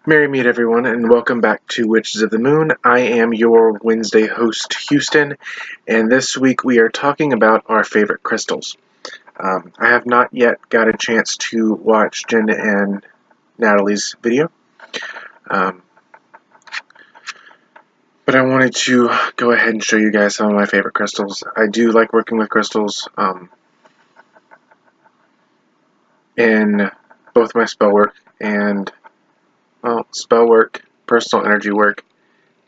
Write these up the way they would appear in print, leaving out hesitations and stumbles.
Merry meet everyone, and welcome back to Witches of the Moon. I am your Wednesday host, Houston, and this week we are talking about our favorite crystals. I have not yet got a chance to watch Jen and Natalie's video, but I wanted to go ahead and show you guys some of my favorite crystals. I do like working with crystals in both my spell work and spell work, personal energy work,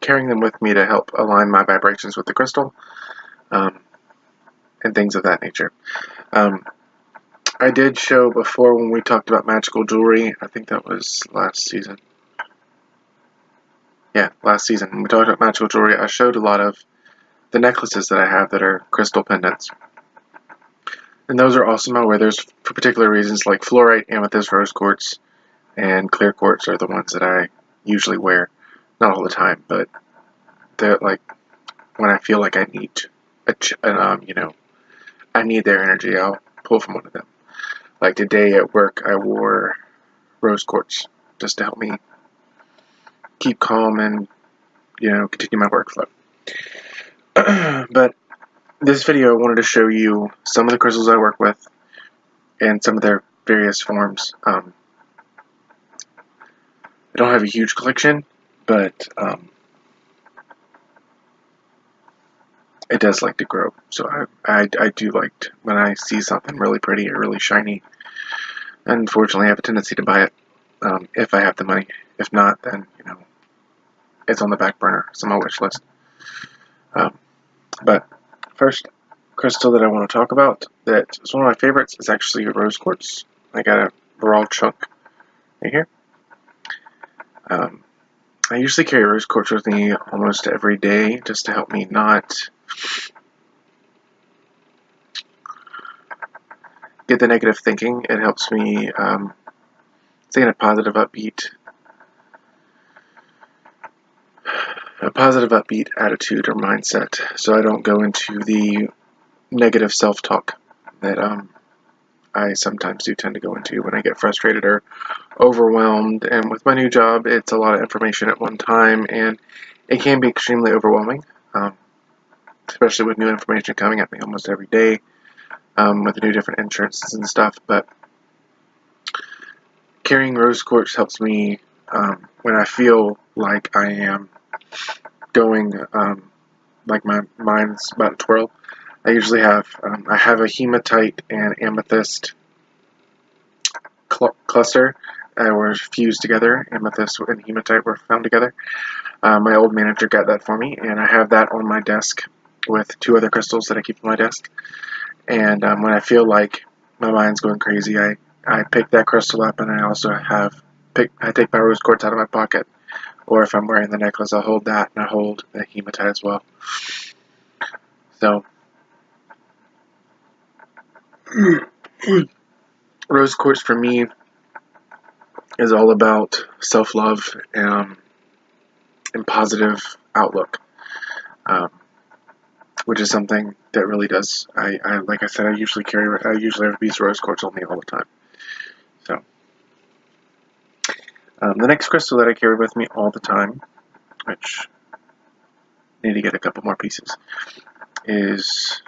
carrying them with me to help align my vibrations with the crystal, and things of that nature. I did show before when we talked about magical jewelry. I think that was last season. Yeah, last season. When we talked about magical jewelry, I showed a lot of the necklaces that I have that are crystal pendants. And those are awesome. I wear those for particular reasons, like fluorite, amethyst, rose quartz, and clear quartz are the ones that I usually wear. Not all the time, but they're like when I feel like I need I need their energy, I'll pull from one of them. Like today at work, I wore rose quartz just to help me keep calm and, continue my workflow. But this video, I wanted to show you some of the crystals I work with and some of their various forms. I don't have a huge collection, but it does like to grow. So I do like when I see something really pretty or really shiny. Unfortunately, I have a tendency to buy it if I have the money. If not, then, it's on the back burner. It's on my wish list. But first crystal that I want to talk about that is one of my favorites is actually rose quartz. I got a raw chunk right here. I usually carry rose quartz with me almost every day just to help me not get the negative thinking. It helps me stay in a positive, upbeat attitude or mindset, so I don't go into the negative self-talk that I sometimes do tend to go into when I get frustrated or overwhelmed. And with my new job, it's a lot of information at one time, and it can be extremely overwhelming, especially with new information coming at me almost every day, with new different insurances and stuff. But carrying rose quartz helps me when I feel like I am going, like my mind's about to twirl. I usually have I have a hematite and amethyst cluster that were fused together. Amethyst and hematite were found together. My old manager got that for me, and I have that on my desk with two other crystals that I keep on my desk. And when I feel like my mind's going crazy, I pick that crystal up, and I also I take my rose quartz out of my pocket, or if I'm wearing the necklace, I'll hold that, and I hold the hematite as well. So rose quartz for me is all about self-love and positive outlook, which is something that really does. I like I said, I usually have these rose quartz on me all the time. So the next crystal that I carry with me all the time, which I need to get a couple more pieces, is,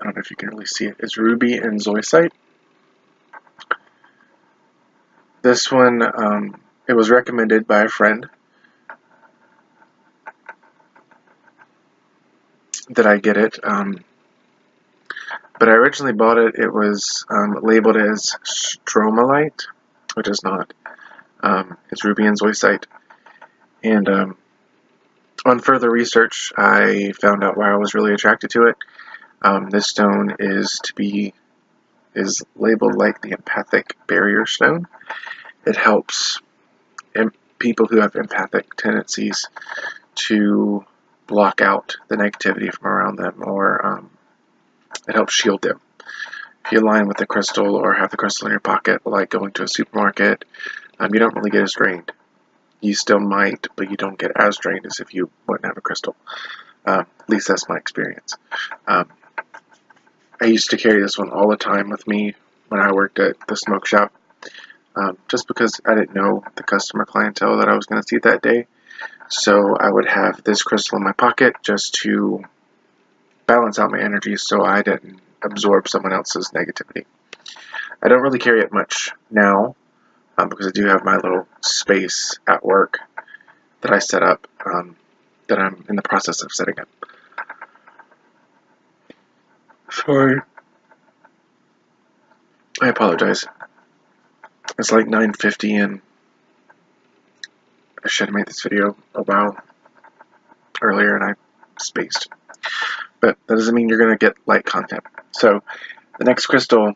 I don't know if you can really see it, is ruby and zoisite. This one, it was recommended by a friend that I get it, but I originally bought it. It was labeled as Stroma Light, which is not. It's ruby and zoisite, and on further research, I found out why I was really attracted to it. This stone is labeled like the empathic barrier stone. It helps people who have empathic tendencies to block out the negativity from around them, or it helps shield them. If you align with the crystal or have the crystal in your pocket, like going to a supermarket, you don't really get as drained. You still might, but you don't get as drained as if you wouldn't have a crystal. At least that's my experience. I used to carry this one all the time with me when I worked at the smoke shop. just because I didn't know the customer clientele that I was going to see that day. So I would have this crystal in my pocket just to balance out my energy so I didn't absorb someone else's negativity. I don't really carry it much now because I do have my little space at work that I set up, that I'm in the process of setting up. Sorry. I apologize. It's like 9:50 and I should have made this video a while earlier and I spaced. But that doesn't mean you're going to get light content. So the next crystal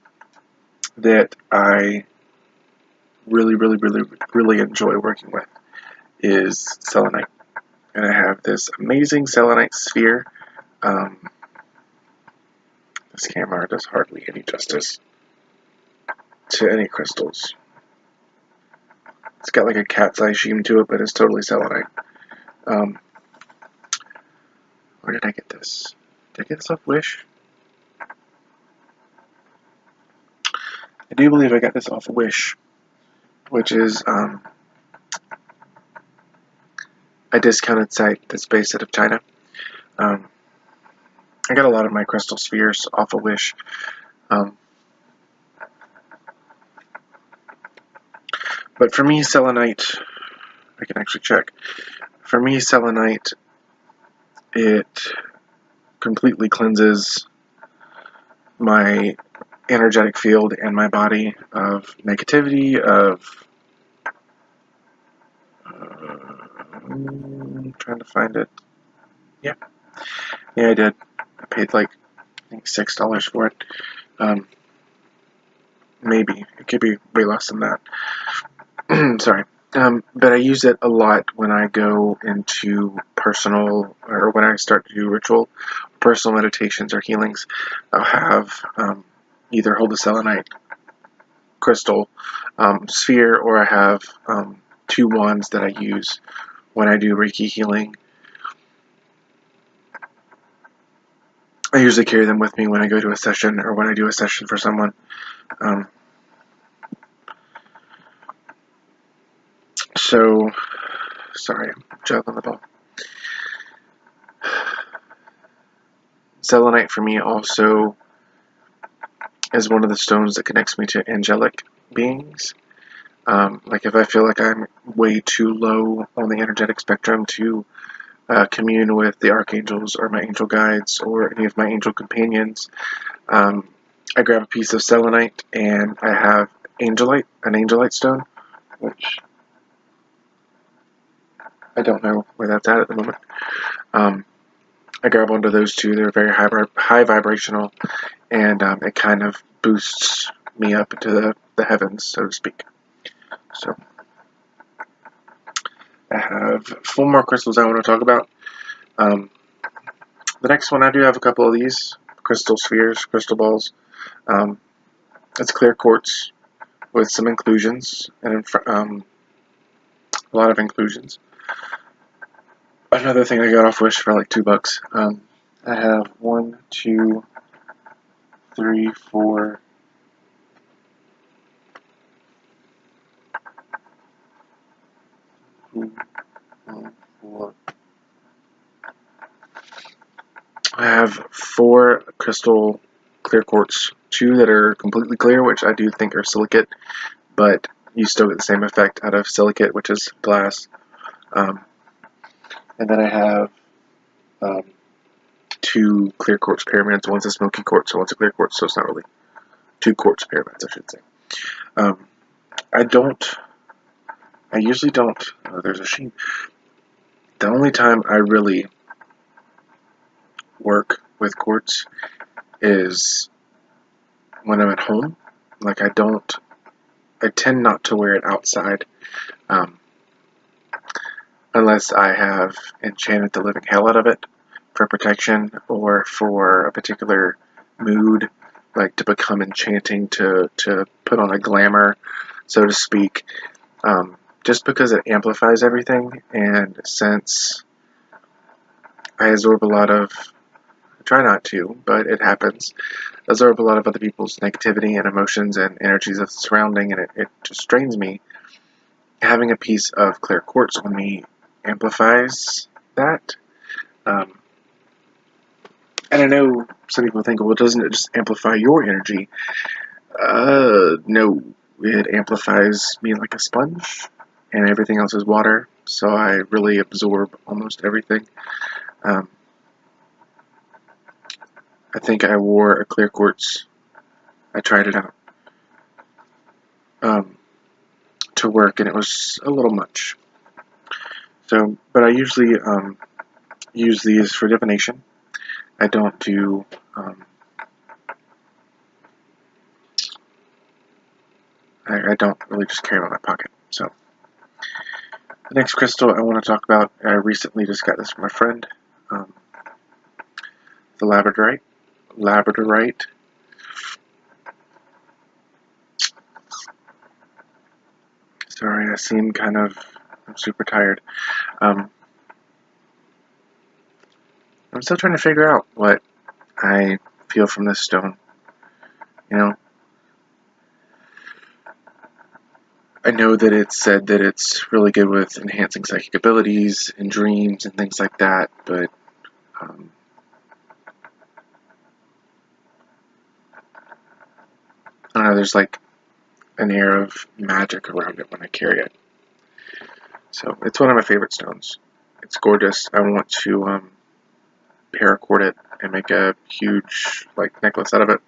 that I really enjoy working with is Selenite. And I have this amazing Selenite sphere. This camera does hardly any justice to any crystals. It's got like a cat's eye sheen to it, but it's totally Selenite. Where did I get this? Did I get this off Wish? I do believe I got this off Wish, which is a discounted site that's based out of China. I got a lot of my crystal spheres off of Wish. But for me, Selenite, I can actually check. For me, Selenite, it completely cleanses my energetic field and my body of negativity, of I'm trying to find it. Yeah, I did. I paid like I think $6 for it. Maybe it could be way less than that. Sorry. But I use it a lot when I go into personal, or when I start to do ritual, personal meditations or healings. I'll have either hold a selenite crystal sphere, or I have 2 wands that I use when I do Reiki healing. I usually carry them with me when I go to a session, or when I do a session for someone. So, sorry, I'm juggling the ball. Selenite for me also is one of the stones that connects me to angelic beings. Like if I feel like I'm way too low on the energetic spectrum to commune with the archangels or my angel guides or any of my angel companions, I grab a piece of selenite and I have an angelite stone, which I don't know where that's at the moment. I grab onto those two. They're very high vibrational, and it kind of boosts me up into the heavens, so to speak. So I have 4 more crystals I want to talk about. The next one, I do have a couple of these crystal spheres, crystal balls. It's clear quartz with some inclusions, and a lot of inclusions. Another thing I got off Wish for like $2. I have 1, 2, 3, 4. I have 4 crystal clear quartz, 2 that are completely clear, which I do think are silicate, but you still get the same effect out of silicate, which is glass. And then I have 2 clear quartz pyramids. One's a smoky quartz, and one's a clear quartz, so it's not really 2 quartz pyramids, I should say. I usually don't, oh, there's a sheen. The only time I really work with quartz is when I'm at home. Like I tend not to wear it outside, unless I have enchanted the living hell out of it for protection or for a particular mood, like to become enchanting, to put on a glamour, so to speak, just because it amplifies everything. And since I absorb a lot of try not to, but it happens. Absorb a lot of other people's negativity and emotions and energies of the surrounding, and it just drains me. Having a piece of clear quartz on me amplifies that. And I know some people think, well, doesn't it just amplify your energy? No, it amplifies me like a sponge, and everything else is water, so I really absorb almost everything. I think I wore a clear quartz. I tried it out to work, and it was a little much. So, but I usually use these for divination. I don't do I don't really just carry them in my pocket. So, the next crystal I want to talk about, I recently just got this from a friend. The Labradorite. Sorry, I seem I'm super tired. I'm still trying to figure out what I feel from this stone. I know that it's said that it's really good with enhancing psychic abilities and dreams and things like that, but I don't know, there's like an air of magic around it when I carry it. So it's one of my favorite stones. It's gorgeous. I want to paracord it and make a huge necklace out of it.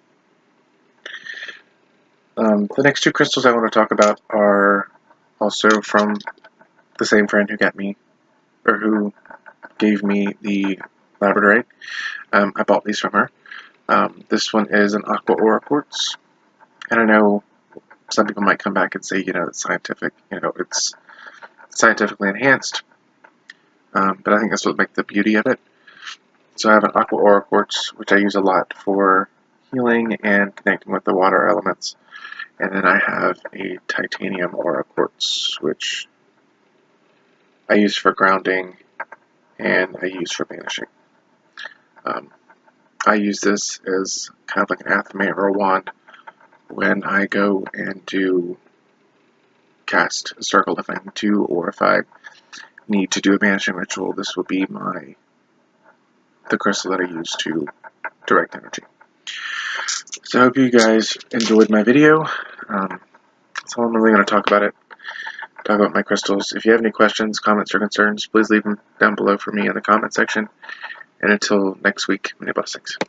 The next two crystals I want to talk about are also from the same friend who got me, or who gave me the Labradorite. I bought these from her. This one is an Aqua quartz, and I know some people might come back and say, it's scientific, it's scientifically enhanced, but I think that's what makes the beauty of it. So I have an Aqua quartz, which I use a lot for healing and connecting with the water elements. And then I have a titanium aura quartz, which I use for grounding and I use for banishing. I use this as kind of like an athame or a wand when I go and do cast a circle if I need to, or if I need to do a banishing ritual. This will be the crystal that I use to direct energy. So I hope you guys enjoyed my video. That's all I'm really going to talk about my crystals. If you have any questions, comments, or concerns, please leave them down below for me in the comment section. And until next week, many blessings.